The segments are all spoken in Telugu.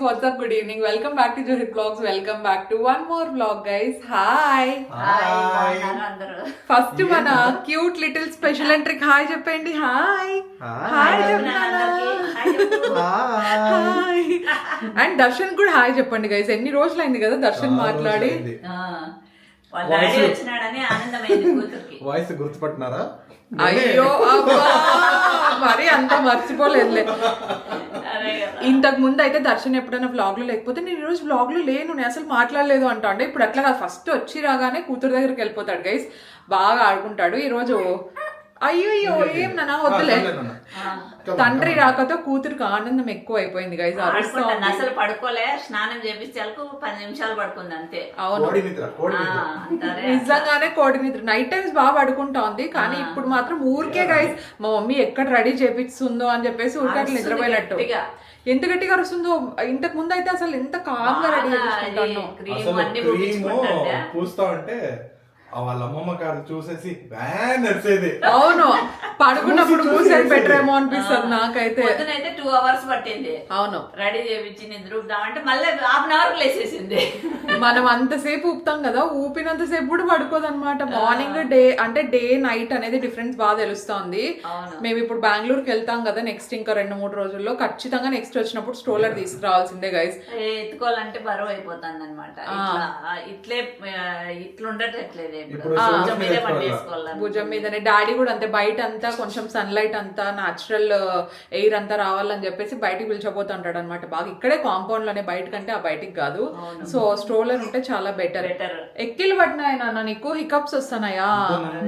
what's up, good evening, welcome back to Johit Vlogs, welcome back to one more vlog guys. Hi first mana cute little special entry hi cheppandi. Hi cheppana hi and darshan kuda hi cheppandi guys. Enni రోజులు అయింది కదా దర్శన్ మాట్లాడి. వాళ్ళ డాడీ వచ్చినాడని ఆనందమైంది కూతురికి. వాయిస్ గుర్తుపట్టినారా? అయ్యో మరి అంత మర్చిపోలేదులే. ఇంతకు ముందు అయితే దర్శన్ ఎప్పుడైనా వ్లాగ్ లో లేకపోతే నేను ఈ రోజు వ్లాగ్ లో లేను, నేను అసలు మాట్లాడలేదు అంటా. అంటే ఇప్పుడు అట్లా కాదు, ఫస్ట్ వచ్చి రాగానే కూతురు దగ్గరికి వెళ్ళిపోతాడు గైస్, బాగా ఆడుకుంటాడు. ఈ రోజు అయ్యో ఏం నాన్న వద్దులే, తండ్రి రాకతో కూతురికి ఆనందం ఎక్కువ అయిపోయింది గైస్. అసలు పడుకోలే, స్నానం చేపించాలకు 10 నిమిషాలు పడుకుంది అంతే. అవును నిజంగానే కోడి నిద్ర. నైట్ టైమ్స్ బాగా పడుకుంటా ఉంది, కానీ ఇప్పుడు మాత్రం ఊరికే గైస్ మా మమ్మీ ఎక్కడ రెడీ చేపిస్తుందో అని చెప్పేసి ఊరికే అట్లా నిద్రపోయినట్టు. ఎంత గట్టిగా అరుస్తుందో. ఇంతకు ముందు అయితే అసలు ఎంత కామ్గా రెడీ చేసుకుంటాను. పూస్తా ఉంటే వాళ్ళ అమ్మమ్మ గారు చూసేసి నడిచేది. అవును పడుకున్నప్పుడు పూసేది బెటర్ ఏమో అనిపిస్తుంది నాకైతే. 2 hours పట్టింది. అవును రెడీ చేపించి నిద్రూపుదామంటే మళ్ళీ 1/2 hour లేసేసింది. మనం అంతసేపు ఊపుతాం కదా, ఊపినంతసేపు కూడా పడుకోదు అనమాట. మార్నింగ్ డే అంటే డే నైట్ అనేది డిఫరెన్స్ బాగా తెలుస్తుంది. మేము ఇప్పుడు బెంగళూరుకి వెళ్తాం కదా నెక్స్ట్, ఇంకా 2-3 రోజుల్లో ఖచ్చితంగా నెక్స్ట్ వచ్చినప్పుడు స్ట్రోలర్ తీసుకురావాల్సిందే గైస్. ఎత్తుకోవాలంటే బరువు అయిపోతుంది అనమాట. ఇట్లుండట్లేదు భుజం మీదనే. డాడీ కూడా అంతే, బయట అంతా కొంచెం సన్లైట్ అంతా నాచురల్ ఎయిర్ అంతా రావాలని చెప్పేసి బయటికి పిలిచిపోతుంటాడు అనమాట బాగా. ఇక్కడే కాంపౌండ్ లోనే, బయట కంటే ఆ బయటికి కాదు. సో స్ట్రోలర్ ఉంటే చాలా బెటర్. ఎక్కిలు పడినాయి నాన్న నీకు, హికప్స్ వస్తున్నాయా?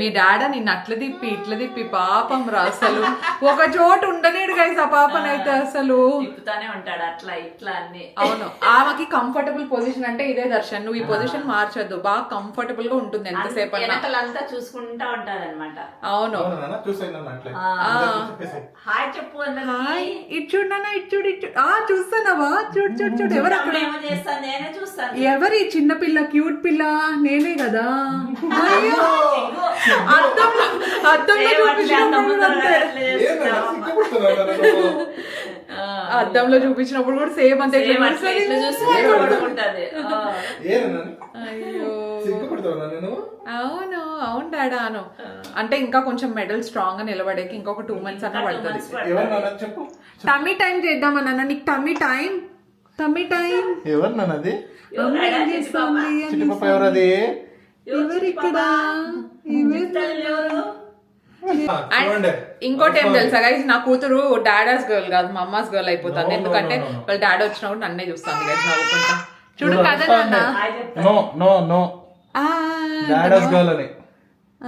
మీ డాడా నిన్ను అట్ల తిప్పి పాపం రా, అసలు ఒక చోటు ఉండలేడు గైస్ ఆ పాపనైతే అసలు. ఉంటాడు అట్లా ఇట్లా అన్ని. అవును ఆమెకి కంఫర్టబుల్ పొజిషన్ అంటే ఇదే దర్శన్, నువ్వు ఈ పొజిషన్ మార్చొద్దు, బాగా కంఫర్టబుల్ గా ఉంటుంది ఎంతసేపు అంతా చూసుకుంటా ఉంటారు అనమాట. అవును హాయ్ చెప్పు. హాయ్ ఇటు చూడన్నా, ఇటు చూస్తానవా? చూడు ఎవరు అక్కడ? నేనే చూస్తాను. ఎవరి చిన్నపిల్ల, క్యూట్ పిల్ల? నేనే కదా. అద్దంలో చూపించినప్పుడు కూడా సేమ్ అంతే. అయ్యో అవును డాడా అను. అంటే ఇంకా కొంచెం మెడల్ స్ట్రాంగ్ గా నిలబడేకి ఇంకొక 2 months అన్న పడుతుంది. టమ్మీ టైం చేద్దామన్నా నీకు. టమ్మీ టైం ఎవరు నాన్నది? ఎవరు ఇక్కడ? ఇంకోటి ఏం తెలుసా గైస్, నా కూతురు డాడాస్ గర్ల్ కాదు, మా అమ్మాస్ గర్ల్ అయిపోతుంది. ఎందుకంటే వాళ్ళ డాడీ వచ్చినప్పుడు నన్నే చూస్తాను గైస్ నవ్వుకుంటా. చూడు కదా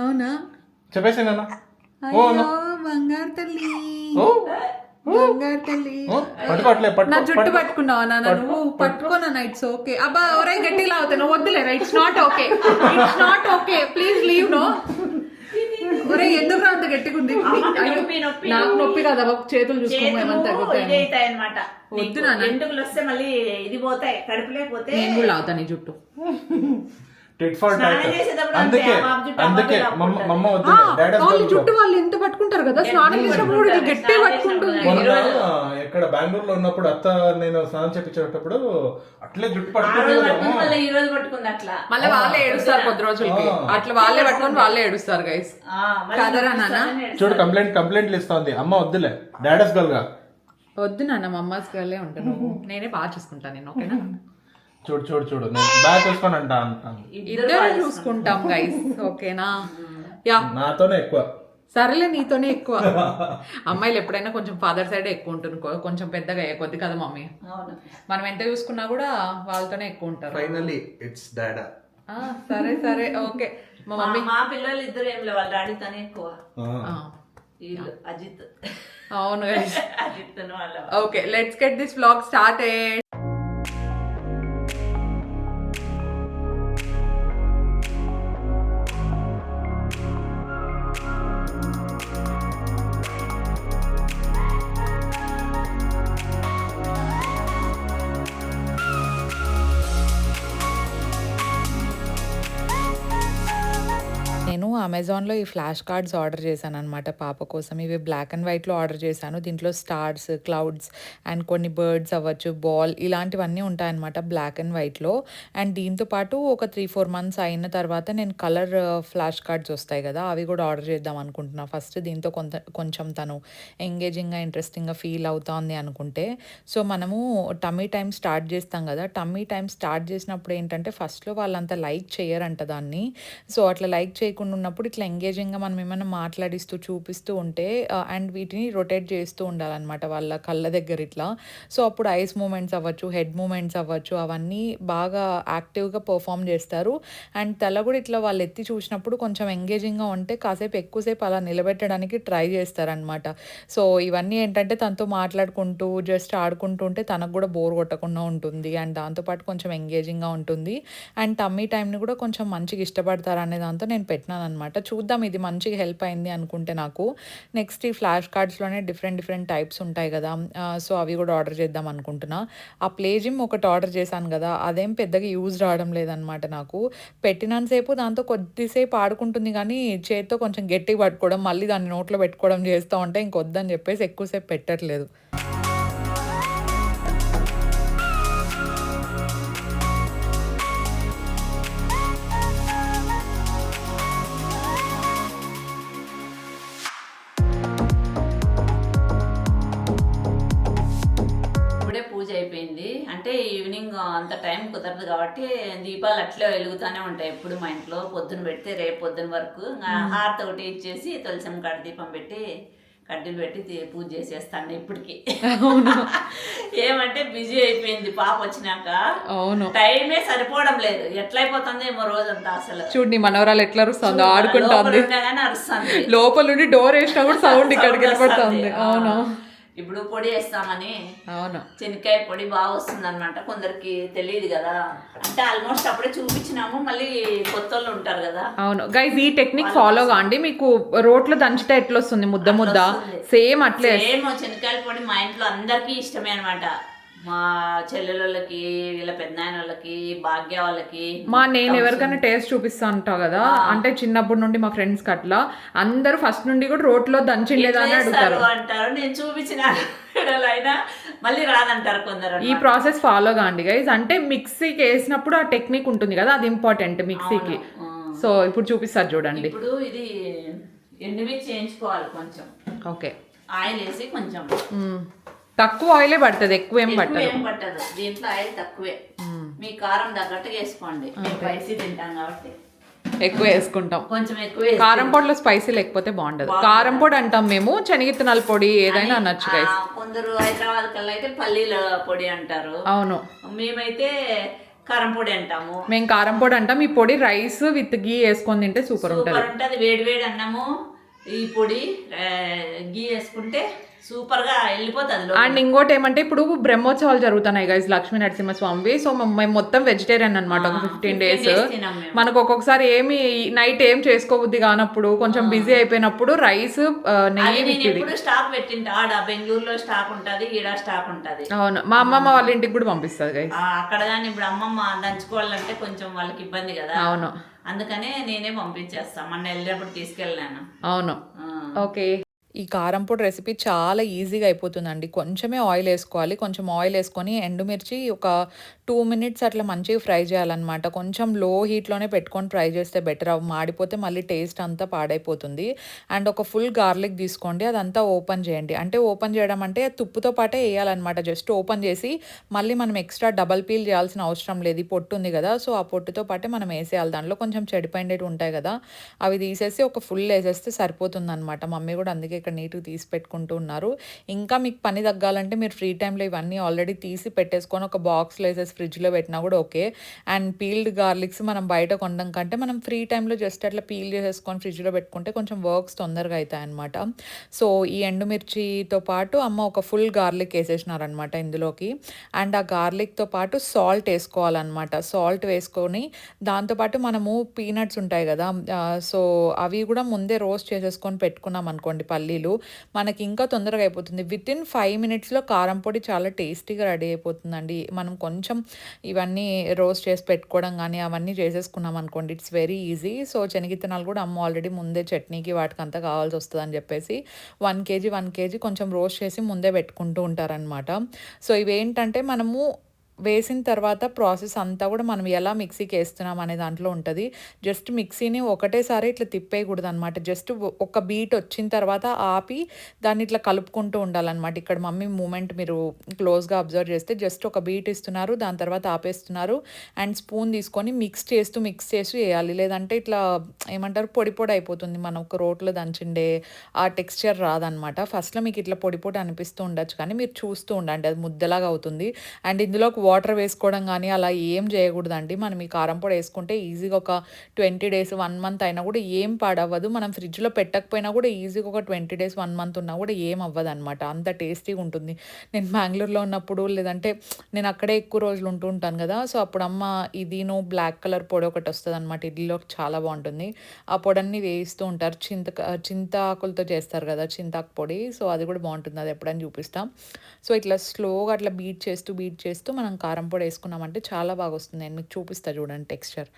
అవునా చెప్పేసి బంగారు తల్లి నా జుట్టు పట్టుకున్నావా నాన్న? నువ్వు పట్టుకోనా? It's okay. అబ్బా ఎవరై గట్టిగా లావుతాయి, నువ్వు వద్దులే. It's not okay please leave. No ఒరే ఎందుకు అంత గట్టిగా ఉంది? నాకు నొప్పి కదా, చేతులు చూసుకోమని తగ్గుతాయి అనమాట. వద్దు నాన్న, ఎంటుకలు వస్తే మళ్ళీ ఇది పోతాయి, కడుపులే పోతే. నేను కూడా లావుతాను ఈ జుట్టు. జుట్టు వాళ్ళు ఎంత పట్టుకుంటారు కదా, స్నానం చేసినప్పుడు కూడా గట్టి పట్టుకుంటుంది. ఎక్కడ బెంగళూరులో ఉన్నప్పుడు అత్త నేను స్నానం చేపించేటప్పుడు అట్లే జుట్టు పట్టుకుంటుంది. మళ్ళీ వాళ్ళే ఏడుస్తారు కొద్ది రోజులకి, అట్లా వాళ్ళే పట్టుకొని వాళ్ళే ఏడుస్తారు గైస్. కదరా నాన్న? చూడు కంప్లైంట్లు ఇస్తుంది అమ్మ. వద్దులే డాడీస్ గర్ల్ గా వద్దు నాన్న, మా అమ్మాస్ గర్లే ఉంటాను. నేనే బాగా చూసుకుంటాను నేను. ఓకేనా? చూడు నేను బాగా చూసుకొని అంటాను. ఇద్దరు చూసుకుంటాం గైస్. ఓకేనా? యా నాతోనే ఎక్కువ. సరేలే నీతోనే ఎక్కువ. అమ్మాయిలు ఎప్పుడైనా కొంచెం ఫాదర్ సైడ్ ఎక్కువ ఉంటుంది, కొంచెం పెద్దగా అయ్యే కొద్ది కదా మమ్మీ. మనం ఎంత చూసుకున్నా కూడా వాళ్ళతోనే ఎక్కువ ఉంటారు. ఫైనల్లీ ఇట్స్ డాడా. సరే ఓకే. మా మమ్మీ మా పిల్లలు ఇద్దరు ఏం లేవు, వాళ్ళ డాడీతోనే ఎక్కువ. అజిత్. అవును Ajith. Okay let's get this vlog started. అమెజాన్లో ఈ ఫ్లాష్ కార్డ్స్ ఆర్డర్ చేశాను అనమాట పాప కోసం. ఇవి బ్లాక్ అండ్ వైట్లో ఆర్డర్ చేశాను. దీంట్లో స్టార్స్, క్లౌడ్స్ అండ్ కొన్ని బర్డ్స్ అవ్వచ్చు, బాల్ ఇలాంటివన్నీ ఉంటాయన్నమాట బ్లాక్ అండ్ వైట్లో. అండ్ దీంతో పాటు ఒక 3-4 మంత్స్ అయిన తర్వాత నేను కలర్ ఫ్లాష్ కార్డ్స్ వస్తాయి కదా, అవి కూడా ఆర్డర్ చేద్దాం అనుకుంటున్నా. ఫస్ట్ దీంతో కొంచెం తను ఎంగేజింగ్గా ఇంట్రెస్టింగ్గా ఫీల్ అవుతోంది అనుకుంటే. సో మనము టమ్మీ టైం స్టార్ట్ చేస్తాం కదా, టమ్మీ టైం స్టార్ట్ చేసినప్పుడు ఏంటంటే ఫస్ట్లో వాళ్ళంతా లైక్ చేయరంట దాన్ని. సో అట్లా లైక్ చేయకుండా ఉన్నప్పుడు ఇట్లా ఎంగేజింగ్గా మనం ఏమైనా మాట్లాడిస్తూ చూపిస్తూ ఉంటే అండ్ వీటిని రొటేట్ చేస్తూ ఉండాలన్నమాట వాళ్ళ కళ్ళ దగ్గర ఇట్లా. సో అప్పుడు ఐస్ మూమెంట్స్ అవ్వచ్చు, హెడ్ మూమెంట్స్ అవ్వచ్చు, అవన్నీ బాగా యాక్టివ్గా పర్ఫామ్ చేస్తారు. అండ్ తల కూడా ఇట్లా వాళ్ళు ఎత్తి చూసినప్పుడు కొంచెం ఎంగేజింగ్గా ఉంటే కాసేపు ఎక్కువసేపు అలా నిలబెట్టడానికి ట్రై చేస్తారనమాట. సో ఇవన్నీ ఏంటంటే తనతో మాట్లాడుకుంటూ జస్ట్ ఆడుకుంటూ ఉంటే తనకు కూడా బోర్ కొట్టకుండా ఉంటుంది అండ్ దాంతోపాటు కొంచెం ఎంగేజింగ్గా ఉంటుంది. అండ్ టమ్మీ టైంని కూడా కొంచెం మంచిగా ఇష్టపడతారనే దాంతో నేను పెట్టినాను అనమాట. చూద్దాం ఇది మంచిగా హెల్ప్ అయింది అనుకుంటే నాకు. నెక్స్ట్ ఈ ఫ్లాష్ కార్డ్స్లోనే డిఫరెంట్ టైప్స్ ఉంటాయి కదా, సో అవి కూడా ఆర్డర్ చేద్దాం అనుకుంటున్నా. ఆ ప్లే జిమ్ ఒకటి ఆర్డర్ చేశాను కదా, అదేం పెద్దగా యూజ్ రావడం లేదనమాట నాకు. పెట్టినంతసేపు దాంతో కొద్దిసేపు ఆడుకుంటుంది కానీ చేతితో కొంచెం గట్టిగా పట్టుకోవడం, మళ్ళీ దాన్ని నోట్లో పెట్టుకోవడం చేస్తూ ఉంటే ఇంకొద్దని చెప్పేసి ఎక్కువసేపు పెట్టట్లేదు. పూజ అయిపోయింది అంటే ఈవినింగ్ అంత టైం కుదరదు కాబట్టి దీపాలు అట్లే వెలుగుతూనే ఉంటాయి ఎప్పుడు మా ఇంట్లో. పొద్దున పెడితే రేపు పొద్దున వరకు హారతి ఒకటి ఇచ్చేసి తులసమ్మ కాడ దీపం పెట్టి కడ్డీలు పెట్టి పూజ చేసేస్తాను ఇప్పటికి. ఏమంటే బిజీ అయిపోయింది పాప వచ్చినాక. అవును, టైమే సరిపోవడం లేదు. ఎట్లయిపోతుంది ఏమో రోజంతా. అసలు చూడండి మనవరాలు ఎట్లా అరుస్తుందో, ఆడుకుంటుంది, అరుస్తుంది. లోపల నుండి డోర్ వేసినా కూడా సౌండ్ ఇక్కడికి వెళ్ళిపడుతుంది. అవును, ఇప్పుడు పొడి వేస్తామని. అవును, శనక్కాయ పొడి బాగా వస్తుంది అనమాట. కొందరికి తెలియదు కదా, అంటే ఆల్మోస్ట్ అప్పుడే చూపించినాము, మళ్ళీ కొత్త వాళ్ళు ఉంటారు కదా. అవును గైస్, ఈ టెక్నిక్ ఫాలో కాండి. మీకు రోట్లో దంచితే ఎట్లా వస్తుంది ముద్ద సేమ్ అట్లే. సేమ్ శనక్కాయల పొడి మా ఇంట్లో అందరికీ ఇష్టమే అనమాట. మా చెల్లెళ్ళకి, వీళ్ళ పెద్దనాయన వాళ్ళకి, భాగ్య వాళ్ళకి. నేను ఎవరికైనా టేస్ట్ చూపిస్తా అంటావు కదా, అంటే చిన్నప్పటి నుండి మా ఫ్రెండ్స్ కి అట్లా అందరూ ఫస్ట్ నుండి కూడా రోట్లో దంచిండేదని అడుగుతారు అంటారు. నేను చూపించిన అయినా మళ్ళీ రాదంటారు కొందరు. ఈ ప్రాసెస్ ఫాలో కాండి గైస్. అంటే మిక్సీకి వేసినప్పుడు ఆ టెక్నిక్ ఉంటుంది కదా, అది ఇంపార్టెంట్ మిక్సీకి. సో ఇప్పుడు చూపిస్తారు చూడండి. ఇప్పుడు ఇది ఎండుమిర్చి వేయించుకోవాలి కొంచెం. ఓకే, ఆయిల్ వేసి కొంచెం తక్కువ ఆయిలే పడుతుంది, ఎక్కువ ఏం పట్టదు. దీంట్లో ఆయిల్ తక్కువే, మీ కారం తగ్గట్టుగా వేసుకోండి. స్పైసీ తింటాం కాబట్టి ఎక్కువ వేసుకుంటాం. కొంచెం ఎక్కువ. కారం పొడిలో స్పైసీ లేకపోతే బాగుండదు. కారం పొడి అంటాం మేము, శనగిత్తనాల పొడి ఏదైనా అనొచ్చు గైస్. కొందరు హైదరాబాద్ కల్లా అయితే పల్లీల పొడి అంటారు. అవును, మేమైతే కారం పొడి అంటాము. మేము కారం పొడి అంటాం. ఈ పొడి రైస్ విత్ గీ వేసుకొని తింటే సూపర్ ఉంటుంది. వేడి వేడి అన్నము ఈ పొడి గీ వేసుకుంటే సూపర్ గా వెళ్ళిపోతుంది. అండ్ ఇంకోటి ఏమంటే ఇప్పుడు బ్రహ్మోత్సవాలు జరుగుతున్నాయి గైస్ లక్ష్మీ నరసింహస్వామి. సో మేము మొత్తం వెజిటేరియన్ అనమాట ఒక 15 days. మనకు ఒక్కొక్కసారి ఏమి నైట్ ఏం చేసుకోబుద్ది కానప్పుడు, కొంచెం బిజీ అయిపోయినప్పుడు రైస్ నెయ్యి స్టాక్ పెట్టింటా. ఆడ బెంగళూరులో స్టాక్ ఉంటది, ఈడ స్టాక్ ఉంటది. అవును, మా అమ్మమ్మ వాళ్ళ ఇంటికి కూడా పంపిస్తుంది గైస్ అక్కడ. కానీ ఇప్పుడు అమ్మమ్మ దంచుకోవాలంటే కొంచెం వాళ్ళకి ఇబ్బంది కదా. అవును, అందుకనే నేనే పంపించేస్తా. మొన్న వెళ్ళినప్పుడు తీసుకెళ్ళాను. అవును, ఓకే. ఈ కారం పొడి రెసిపీ చాలా ఈజీగా అయిపోతుందండి. కొంచెమే ఆయిల్ వేసుకోవాలి. కొంచెం ఆయిల్ వేసుకొని ఎండుమిర్చి ఒక 2 minutes అట్లా మంచిగా ఫ్రై చేయాలన్నమాట. కొంచెం లో హీట్లోనే పెట్టుకొని ఫ్రై చేస్తే బెటర్. అవి మాడిపోతే మళ్ళీ టేస్ట్ అంతా పాడైపోతుంది. అండ్ ఒక ఫుల్ గార్లిక్ తీసుకోండి, అదంతా ఓపెన్ చేయండి. అంటే ఓపెన్ చేయడం అంటే తుప్పుతో పాటే వేయాలన్నమాట. జస్ట్ ఓపెన్ చేసి మళ్ళీ మనం ఎక్స్ట్రా డబల్ పీల్ చేయాల్సిన అవసరం లేదు. ఈ పొట్టు ఉంది కదా, సో ఆ పొట్టుతో పాటే మనం వేసేయాలి. దాంట్లో కొంచెం చెడిపోయినవి ఉంటాయి కదా, అవి తీసేసి ఒక ఫుల్ వేసేస్తే సరిపోతుంది అనమాట. మమ్మీ కూడా అందుకే ఇక్కడ నీట్గా తీసి పెట్టుకుంటూ ఉన్నారు. ఇంకా మీకు పని తగ్గాలంటే మీరు ఫ్రీ టైంలో ఇవన్నీ ఆల్రెడీ తీసి పెట్టేసుకొని ఒక బాక్స్లో వేసేసి ఫ్రిడ్జ్లో పెట్టినా కూడా ఓకే. అండ్ పీల్డ్ గార్లిక్స్ మనం బయట కొనడం కంటే మనం ఫ్రీ టైంలో జస్ట్ అట్లా పీల్ చేసేసుకొని ఫ్రిడ్జ్లో పెట్టుకుంటే కొంచెం వర్క్స్ తొందరగా అవుతాయి అనమాట. సో ఈ ఎండుమిర్చితో పాటు అమ్మ ఒక ఫుల్ గార్లిక్ వేసేసినారనమాట ఇందులోకి. అండ్ ఆ గార్లిక్తో పాటు సాల్ట్ వేసుకోవాలన్నమాట. సాల్ట్ వేసుకొని దాంతోపాటు మనము పీనట్స్ ఉంటాయి కదా, సో అవి కూడా ముందే రోస్ట్ చేసేసుకొని పెట్టుకున్నాం అనుకోండి పల్లీలు, మనకి ఇంకా తొందరగా అయిపోతుంది. విత్ ఇన్ 5 minutesలో కారం పొడి చాలా టేస్టీగా రెడీ అయిపోతుందండి. మనం కొంచెం ఇవన్నీ రోస్ట్ చేసి పెట్టుకోవడం కానీ అవన్నీ చేసేసుకున్నాం అనుకోండి, ఇట్స్ వెరీ ఈజీ. సో శనగిత్తనాలు కూడా అమ్మ ఆల్రెడీ ముందే చట్నీకి వాటికంతా కావాల్సి వస్తుంది అని చెప్పేసి 1 kg కొంచెం రోస్ట్ చేసి ముందే పెట్టుకుంటూ ఉంటారనమాట. సో ఇవేంటంటే మనము వేసిన తర్వాత ప్రాసెస్ అంతా కూడా మనం ఎలా మిక్సీకి వేస్తున్నాం అనే దాంట్లో ఉంటుంది. జస్ట్ మిక్సీని ఒకటేసారి ఇట్లా తిప్పేయకూడదు అనమాట. జస్ట్ ఒక బీట్ వచ్చిన తర్వాత ఆపి దాన్ని ఇట్లా కలుపుకుంటూ ఉండాలన్నమాట. ఇక్కడ మమ్మీ మూమెంట్ మీరు క్లోజ్గా అబ్జర్వ్ చేస్తే జస్ట్ ఒక బీట్ ఇస్తున్నారు, దాని తర్వాత ఆపేస్తున్నారు అండ్ స్పూన్ తీసుకొని మిక్స్ చేస్తూ వేయాలి. లేదంటే ఇట్లా ఏమంటారు పొడి పొడి అయిపోతుంది, మనం ఒక రోట్లో దంచిండే ఆ టెక్స్చర్ రాదనమాట. ఫస్ట్లో మీకు ఇట్లా పొడి పొడి అనిపిస్తూ ఉండొచ్చు కానీ మీరు చూస్తూ ఉండండి, అది ముద్దలాగా అవుతుంది. అండ్ ఇందులో వాటర్ వేసుకోవడం కానీ అలా ఏం చేయకూడదండి. మనం ఈ కారం పొడి వేసుకుంటే ఈజీగా ఒక 20 days 1 month అయినా కూడా ఏం పాడవ్వదు. మనం ఫ్రిడ్జ్లో పెట్టకపోయినా కూడా ఈజీగా ఒక 20 days 1 month ఉన్నా కూడా ఏం అవ్వదు అనమాట. అంత టేస్టీగా ఉంటుంది. నేను బెంగళూరులో ఉన్నప్పుడు లేదంటే నేను అక్కడే ఎక్కువ రోజులు ఉంటూ ఉంటాను కదా, సో అప్పుడు అమ్మ ఇదిను బ్లాక్ కలర్ పొడి ఒకటి వస్తుంది అనమాట, ఇడ్లీలో చాలా బాగుంటుంది. ఆ పొడన్ని వేస్తూ ఉంటారు, చింతాకులతో చేస్తారు కదా చింతాకు పొడి, సో అది కూడా బాగుంటుంది. అది ఎప్పుడైనా చూపిస్తాం. సో ఇట్లా స్లోగా అట్లా బీట్ చేస్తూ మనం కారం పొడి వేసుకున్నామంటే చాలా బాగా వస్తుంది. నేను మీకు చూపిస్తా చూడండి టెక్స్చర్.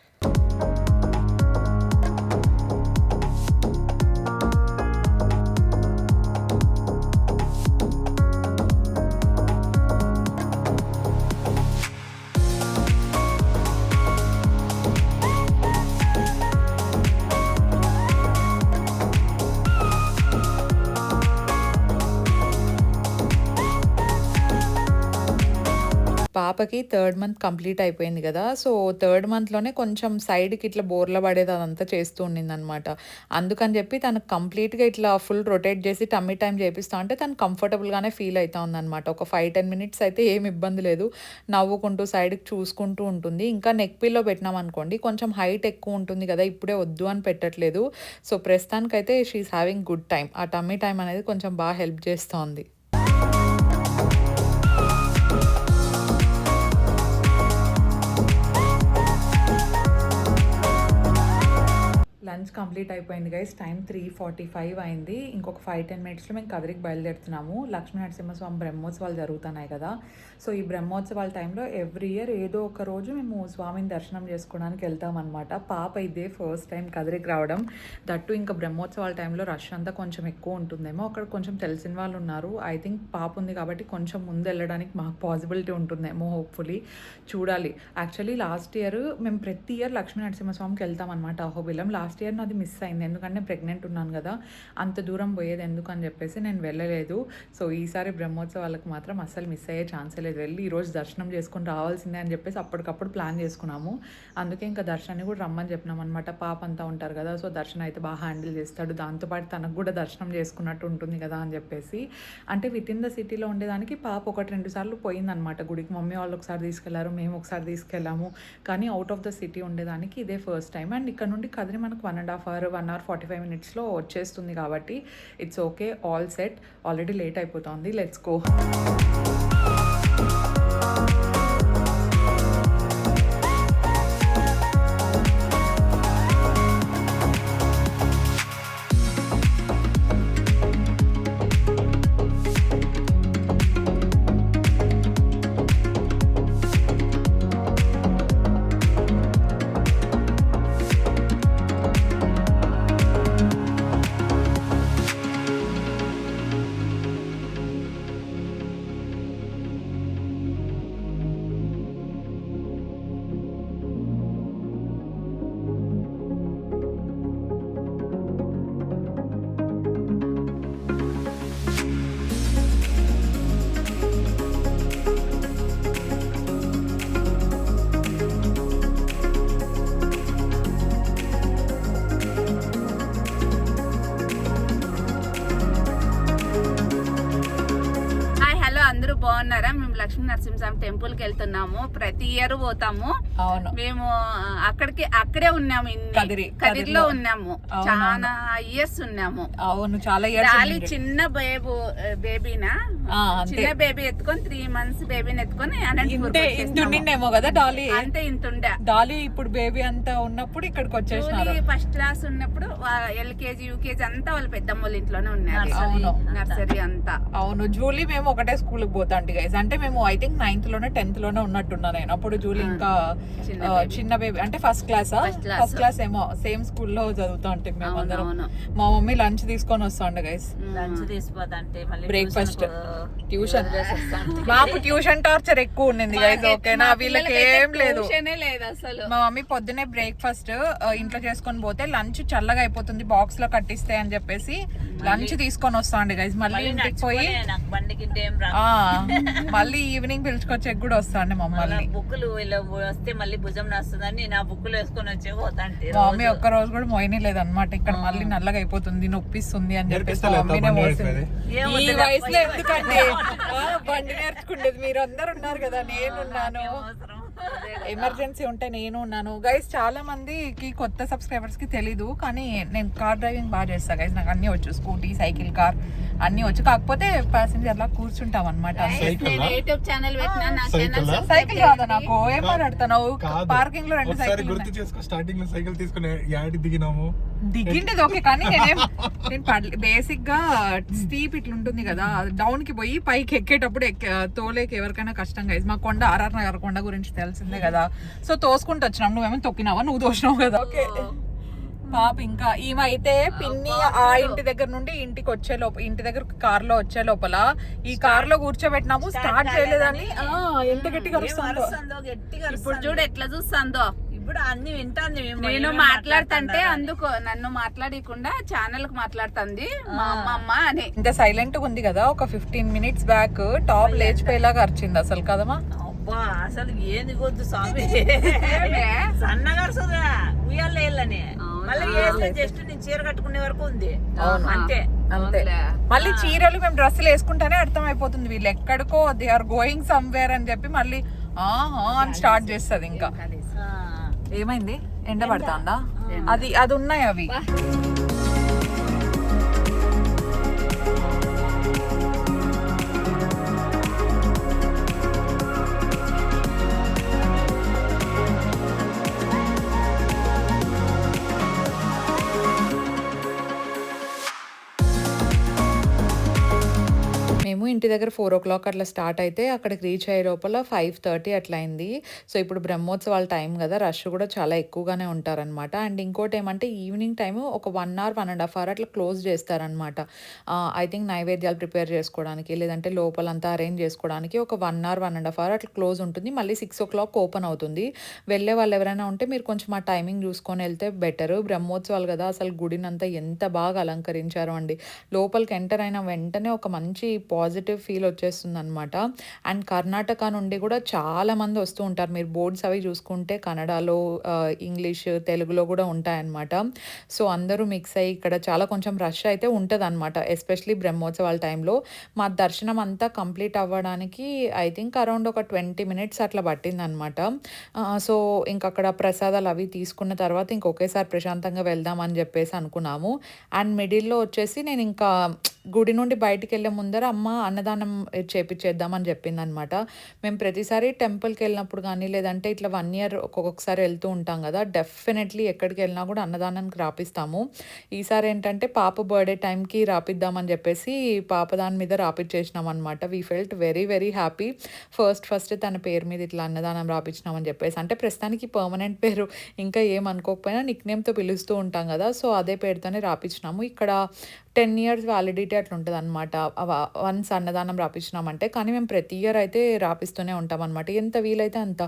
పాపకి 3rd month కంప్లీట్ అయిపోయింది కదా, సో 3rd monthలోనే కొంచెం సైడ్కి ఇట్లా బోర్ల పడేది అదంతా చేస్తూ ఉండింది అనమాట. అందుకని చెప్పి తనకు కంప్లీట్గా ఇట్లా ఫుల్ రొటేట్ చేసి టమ్మీ టైం చేపిస్తా అంటే తను కంఫర్టబుల్గానే ఫీల్ అవుతా ఉందన్నమాట. ఒక 5-10 minutes అయితే ఏం ఇబ్బంది లేదు, నవ్వుకుంటూ సైడ్కి చూసుకుంటూ ఉంటుంది. ఇంకా నెక్ పిల్లో పెట్టినాం అనుకోండి కొంచెం హైట్ ఎక్కువ ఉంటుంది కదా, ఇప్పుడే వద్దు అని పెట్టట్లేదు. సో ప్రస్తుతానికైతే షీఈస్ హ్యావింగ్ గుడ్ టైం. ఆ టమ్మీ టైం అనేది కొంచెం బాగా హెల్ప్ చేస్తోంది. లంచ్ కంప్లీట్ అయిపోయింది గైస్. టైం 3:45 అయింది. ఇంకొక 5-10 minutesలో మేము కదిరికి బయలుదేరుతున్నాము. లక్ష్మీ నరసింహస్వామి బ్రహ్మోత్సవాలు జరుగుతున్నాయి కదా, సో ఈ బ్రహ్మోత్సవాల టైంలో ఎవ్రీ ఇయర్ ఏదో ఒక రోజు మేము స్వామిని దర్శనం చేసుకోవడానికి వెళ్తామన్నమాట. పాప ఇదే ఫస్ట్ టైం కదిరికి రావడం, దట్టు ఇంకా బ్రహ్మోత్సవాల టైంలో రష్ అంతా కొంచెం ఎక్కువ ఉంటుందేమో. అక్కడ కొంచెం తెలిసిన వాళ్ళు ఉన్నారు, ఐ థింక్ పాప ఉంది కాబట్టి కొంచెం ముందు వెళ్ళడానికి మాకు పాసిబిలిటీ ఉంటుందేమో, హోప్ఫుల్లీ చూడాలి. యాక్చువల్లీ లాస్ట్ ఇయర్ మేము ప్రతి ఇయర్ లక్ష్మీ నరసింహస్వామికి వెళ్తామన్నమాట అహోబిలం. లాస్ట్ ఇయర్ నాది మిస్ అయింది ఎందుకంటే నేను ప్రెగ్నెంట్ ఉన్నాను కదా, అంత దూరం పోయేది ఎందుకు అని చెప్పేసి నేను వెళ్ళలేదు. సో ఈసారి బ్రహ్మోత్సవాలకు మాత్రం అస్సలు మిస్ అయ్యే ఛాన్సే లేదు. వెళ్ళి ఈరోజు దర్శనం చేసుకుని రావాల్సిందే అని చెప్పేసి అప్పటికప్పుడు ప్లాన్ చేసుకున్నాము. అందుకే ఇంకా దర్శనాన్ని కూడా రమ్మని చెప్పినాం అనమాట. పాప అంతా ఉంటారు కదా, సో దర్శనం అయితే బాగా హ్యాండిల్ చేస్తాడు, దాంతోపాటు తనకు కూడా దర్శనం చేసుకున్నట్టు ఉంటుంది కదా అని చెప్పేసి. అంటే విత్ ఇన్ ద సిటీలో ఉండేదానికి పాప 1-2 సార్లు పోయిందనమాట గుడికి. మమ్మీ వాళ్ళు ఒకసారి తీసుకెళ్లారు, మేము ఒకసారి తీసుకెళ్ళాము. కానీ అవుట్ ఆఫ్ ద సిటీ ఉండేదానికి ఇదే ఫస్ట్ టైం. అండ్ ఇక్కడ నుండి కదిరి మనకు 1.5 hour 1 hour 45 minutesలో వచ్చేస్తుంది కాబట్టి it's okay, all set. Already late అయిపోతుంది, లెట్స్ గో. బాగున్నారా? మేము లక్ష్మీ నరసింహస్వామి టెంపుల్ కి వెళ్తున్నాము. ప్రతి ఇయర్ పోతాము. అవును, మేము అక్కడే ఉన్నాము, కదిరిలో ఉన్నాము, చాలా ఇయర్స్ ఉన్నాము. అవును, చాలా చిన్న బేబీనా, చిన్న బేబీ ఎత్తుకొని 3 months బేబీని ఎత్తుకొని ఇంతుండేమో కదా డాలీ, అంతే ఇంతుండే. డాలీ ఇప్పుడు బేబీ అంతా ఉన్నప్పుడు ఇక్కడికి వచ్చేసినారు. ఫస్ట్ క్లాస్ ఉన్నప్పుడు LKG UKG అంతా వాళ్ళ పెద్దమ్మ వాళ్ళ ఇంట్లోనే ఉన్నారు, నర్సరీ అంతా. అవును, జూలీ మేము ఒకటే స్కూల్ కి పోతాంటి గైస్. అంటే మేము ఐ థింక్ 9th లోనే 10th లోనే ఉన్నట్టున్నాను నేను. అప్పుడు జూలీ ఇంకా చిన్న బేబీ అంటే ఫస్ట్ క్లాస్ ఏమో సేమ్ స్కూల్లో చదువుతా ఉంటాం మేము అందరం. మా మమ్మీ లంచ్ తీసుకొని వస్తాండ గైస్. లంచ్ తీసుకోదంటే బ్రేక్ఫాస్ట్ ట్యూషన్ మాకు ట్యూషన్ టార్చర్ ఎక్కువ ఉండింది గైస్. ఓకేనా, వీళ్ళకి ఏం లేదు అసలు. మా మమ్మీ పొద్దునే బ్రేక్ఫాస్ట్ ఇంట్లో చేసుకొని పోతే లంచ్ చల్లగా అయిపోతుంది బాక్స్ లో కట్టిస్తే అని చెప్పేసి లంచ్ తీసుకొని వస్తాండి గైస్. మళ్ళీ ఇంటికి పోయి మళ్ళీ ఈవినింగ్ పిలుచుకొచ్చే కూడా వస్తాండి మమ్మల్ని. బుక్కులు వస్తే మళ్ళీ భుజం నస్తుందని నా బుక్కులు వేసుకొని వచ్చే పోతాంటే మా మమ్మీ ఒక్క రోజు కూడా మోయనే లేదన్నమాట. ఇక్కడ మళ్ళీ నల్లగా అయిపోతుంది నొప్పిస్తుంది అని చెప్పేసి మమ్మీనే మోసింది. ఈ వయసులో ఎందుకంటే బండి నేర్చుకుంటేది మీరు అందరు ఉన్నారు కదా, నేనున్నాను, ఎమర్జెన్సీ ఉంటే నేను ఉన్నాను గైస్. చాలా మందికి కొత్త సబ్స్క్రైబర్స్ కి తెలీదు కానీ నేను కార్ డ్రైవింగ్ బాగా చేస్తా గైస్. నాకు అన్ని వచ్చు, స్కూటీ, సైకిల్, కార్ అన్ని వచ్చు. కాకపోతే ప్యాసింజర్ లా కూర్చుంటాం అనమాట. యూట్యూబ్ ఛానల్ పెట్టినా సైకిల్ రాదా నాకు? ఏం మాట్లాడుతున్నావు? పార్కింగ్ లో 2 సైకిల్ గుర్తు చేసుకో. స్టార్టింగ్ లో సైకిల్ తీసుకుని యాడి దిగినాము, దిగిండేది ఓకే కానీ నేను బేసిక్ గా స్టీప్ ఇట్లా ఉంటుంది కదా, డౌన్ కి పోయి పైకి ఎక్కేటప్పుడు తోలేకి ఎవరికైనా కష్టం గైస్. మా కొండ ఆర్ఆర్ నగర్ కొండ గురించి తెలిసిందే కదా. సో తోసుకుంటూ వచ్చినాం. నువ్వేమో తొక్కినావా? నువ్వు తోసినావు కదా. ఓకే పాప ఇంకా ఈమె అయితే పిన్ని ఆ ఇంటి దగ్గర నుండి ఇంటికి వచ్చే లోపల, ఇంటి దగ్గర కార్ లో వచ్చే లోపల ఈ కార్ లో కూర్చోబెట్టినాము, స్టార్ట్ చేయలేదని ఎంత గట్టిగా అరుస్తుందో. ఇప్పుడు చూడు ఎట్లా చూస్తుందో. ఇప్పుడు అన్ని వింటాంది. నేను మాట్లాడుతుంటే అందుకు నన్ను మాట్లాడకుండా ఛానల్ కు మాట్లాడుతుంది మా అమ్మ అని. ఇంత సైలెంట్ గా ఉంది కదా. ఒక 15 minutes బ్యాక్ టాప్ లేచిపోయేలాగా అరిచింది అసలు కదమ్మా. అసలు ఏంది గొద్దు స్వామి, సన్నగా అరుస్తుందా ఉయ్యాల వేయాలని. మళ్ళీ జస్ట్ నేను చీర కట్టుకునే వరకు ఉంది అంతే. అంతే. మళ్ళీ చీరలు మేము డ్రెస్సులు వేసుకుంటేనే అర్థం అయిపోతుంది వీళ్ళు ఎక్కడికో దే ఆర్ గోయింగ్ సమ్వేర్ అని చెప్పి మళ్ళీ అని స్టార్ట్ చేస్తుంది. ఇంకా ఏమైంది? ఎండ పడుతుందా? అది ఉన్నాయి అవి. మేము ఇంటి దగ్గర 4 o'clock అట్లా స్టార్ట్ అయితే అక్కడికి రీచ్ అయ్యే లోపల 5:30 అట్లా అయింది. సో ఇప్పుడు బ్రహ్మోత్సవాల టైం కదా, రష్ కూడా చాలా ఎక్కువగానే ఉంటారనమాట. అండ్ ఇంకోటి ఏమంటే ఈవినింగ్ టైము ఒక 1 hour 1.5 hour అట్లా క్లోజ్ చేస్తారనమాట. ఐ థింక్ నైవేద్యాలు ప్రిపేర్ చేసుకోవడానికి లేదంటే లోపలంతా అరేంజ్ చేసుకోవడానికి ఒక 1 hour 1.5 hour అట్లా క్లోజ్ ఉంటుంది. మళ్ళీ 6 o'clock ఓపెన్ అవుతుంది. వెళ్ళే వాళ్ళు ఎవరైనా ఉంటే మీరు కొంచెం ఆ టైమింగ్ చూసుకొని వెళ్తే బెటర్. బ్రహ్మోత్సవాలు కదా, అసలు గుడినంతా ఎంత బాగా అలంకరించారో అండి. లోపలికి ఎంటర్ అయిన వెంటనే ఒక మంచి పాజిటివ్ ఫీల్ వచ్చేస్తుంది అనమాట. అండ్ కర్ణాటక నుండి కూడా చాలా మంది వస్తూ ఉంటారు. మీరు బోర్డ్స్ అవి చూసుకుంటే కన్నడలో, ఇంగ్లీష్, తెలుగులో కూడా ఉంటాయన్నమాట. సో అందరూ మిక్స్ అయ్యి ఇక్కడ చాలా కొంచెం రష్ అయితే ఉంటుంది అనమాట, ఎస్పెషలీ బ్రహ్మోత్సవాల టైంలో. మా దర్శనం అంతా కంప్లీట్ అవ్వడానికి ఐ థింక్ అరౌండ్ ఒక 20 minutes అట్లా పట్టింది అనమాట. సో ఇంకక్కడ ప్రసాదాలు అవి తీసుకున్న తర్వాత ఇంకొకేసారి ప్రశాంతంగా వెళ్దామని చెప్పేసి అనుకున్నాము. అండ్ మిడిల్లో వచ్చేసి నేను ఇంకా గుడి నుండి బయటికి వెళ్ళే ముందర అమ్మ అన్నదానం చేపించేద్దామని చెప్పింది అనమాట. మేము ప్రతిసారి టెంపుల్కి వెళ్ళినప్పుడు కానీ లేదంటే ఇట్లా 1 year ఒక్కొక్కసారి వెళ్తూ ఉంటాం కదా, డెఫినెట్లీ ఎక్కడికి వెళ్ళినా కూడా అన్నదానానికి రాపిస్తాము. ఈసారి ఏంటంటే పాప బర్త్డే టైంకి రాపిద్దామని చెప్పేసి పాప దాని మీద రాపిచ్చేసినాం అనమాట. We felt very very happy. First తన పేరు మీద ఇట్లా అన్నదానం రాపించినామని చెప్పేసి. అంటే ప్రస్తుతానికి పర్మనెంట్ పేరు ఇంకా ఏమనుకోకపోయినా నిక్ నేమ్తో పిలుస్తూ ఉంటాం కదా, సో అదే పేరుతోనే రాపించినాము. ఇక్కడ 10 years వ్యాలిడిటీ అట్లా ఉంటుంది అనమాట వన్స్ అన్నదానం రాపించినామంటే. కానీ మేము ప్రతి ఇయర్ అయితే రాపిస్తూనే ఉంటాం అనమాట. ఎంత వీలైతే అంత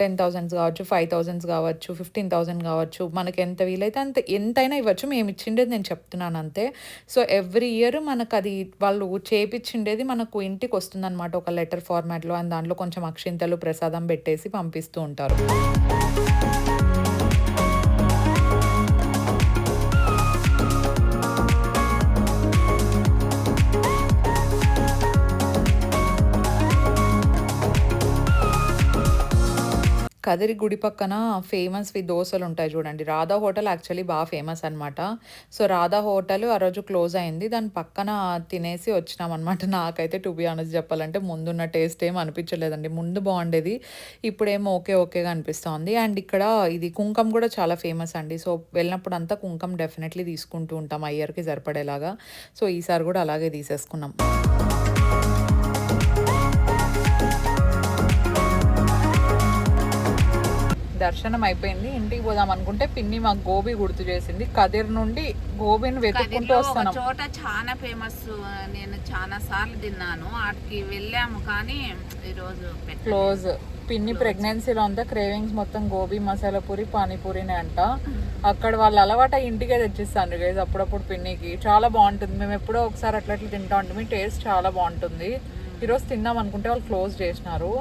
10,000 కావచ్చు, 5,000 కావచ్చు, 15,000 కావచ్చు, మనకి ఎంత వీలైతే అంత ఎంతైనా ఇవ్వచ్చు. మేము ఇచ్చిండేది నేను చెప్తున్నాను అంతే. సో ఎవ్రీ ఇయర్ మనకు అది వాళ్ళు చేపించిండేది మనకు ఇంటికి వస్తుంది అనమాట ఒక లెటర్ ఫార్మాట్లో. అండ్ దాంట్లో కొంచెం అక్షింతలు ప్రసాదం పెట్టేసి పంపిస్తూ ఉంటారు. కదిరి గుడి పక్కన ఫేమస్వి దోశలు ఉంటాయి చూడండి. రాధా హోటల్ యాక్చువల్లీ బాగా ఫేమస్ అనమాట. సో రాధా హోటల్ ఆ రోజు క్లోజ్ అయింది. దాని పక్కన తినేసి వచ్చినాం అనమాట. నాకైతే టు బి ఆనెస్ట్ చెప్పాలంటే ముందున్న టేస్ట్ ఏం అనిపించలేదండి. ముందు బాగుండేది, ఇప్పుడేమో ఓకేగా అనిపిస్తుంది. అండ్ ఇక్కడ ఇది కుంకం కూడా చాలా ఫేమస్ అండి. సో వెళ్ళినప్పుడు అంతా కుంకం డెఫినెట్లీ తీసుకుంటూ ఉంటాం అయ్యర్కి సరిపడేలాగా. సో ఈసారి కూడా అలాగే తీసేసుకున్నాం. దర్శనం అయిపోయింది, ఇంటికి పోదాం అనుకుంటే పిన్ని మాకు గోబీ గుర్తు చేసింది. కదిర్ నుండి గోబీని వెతుక్కుంటూ వస్తున్నాం. చోట చాలా ఫేమస్, నేను చాలా సార్లు తిన్నాను, వాటికి వెళ్ళాము కానీ ఈరోజు క్లోజ్. పిన్ని ప్రెగ్నెన్సీలో అంతా క్రేవింగ్స్ మొత్తం గోబీ, మసాలా పూరి, పానీపూరినే అంట. అక్కడ వాళ్ళు అలవాటు ఇంటికే తెచ్చిస్తాను గైస్ అప్పుడప్పుడు. పిన్నికి చాలా బాగుంటుంది, మేము ఎప్పుడో ఒకసారి అట్లా తింటా ఉంటుంది, టేస్ట్ చాలా బాగుంటుంది. ఈరోజు తిన్నాం అనుకుంటే వాళ్ళు క్లోజ్ చేసినారు,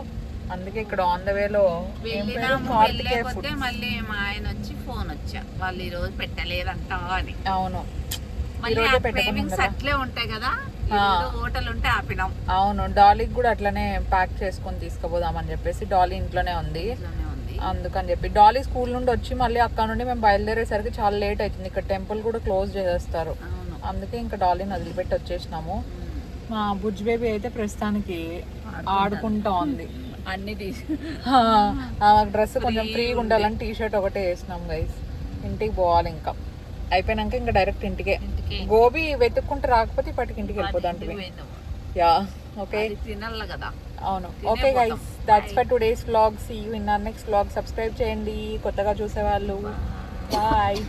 అందుకే ఇక్కడ ఆన్ ద వేలో వెళ్ళకపోతే మళ్ళీ మా ఆయన వచ్చి ఫోన్ వచ్చా వాళ్ళు ఈ రోజు పెట్టలేదంట అని. అవును, మళ్ళీ క్రేవింగ్స్ అట్లే ఉంటాయి కదా, హోటల్ ఉంటే ఆపినాం. అవును, డాలీకి కూడా అట్లనే ప్యాక్ చేసుకొని తీసుకుపోదామని చెప్పేసి, డాలీ ఇంట్లోనే ఉంది అందుకని చెప్పి. డాలీ స్కూల్ నుండి వచ్చి మళ్ళీ అక్కడ నుండి మేము బయలుదేరేసరికి చాలా లేట్ అవుతుంది, ఇక్కడ టెంపుల్ కూడా క్లోజ్ చేసేస్తారు, అందుకే ఇంకా డాలీని వదిలిపెట్టి వచ్చేసినాము. మా బుజ్జి బేబీ అయితే ప్రస్తుతానికి ఆడుకుంటా ఉంది. అన్ని తీసి డ్రెస్ కొంచెం ఫ్రీగా ఉండాలని టీ షర్ట్ ఒకటే వేసినాం గైస్. ఇంటికి పోవాలి, ఇంకా అయిపోయినాక ఇంకా డైరెక్ట్ ఇంటికే. గోబీ వెతుక్కుంటూ రాకపోతే ఇప్పటికి ఇంటికి వెళ్ళిపోతాంటివి. యా, ఓకే, తినాలి కదా. అవును, okay guys, that's for today's vlog. See you in our next vlog. Subscribe చేయండి కొత్తగా చూసేవాళ్ళు. బాయ్.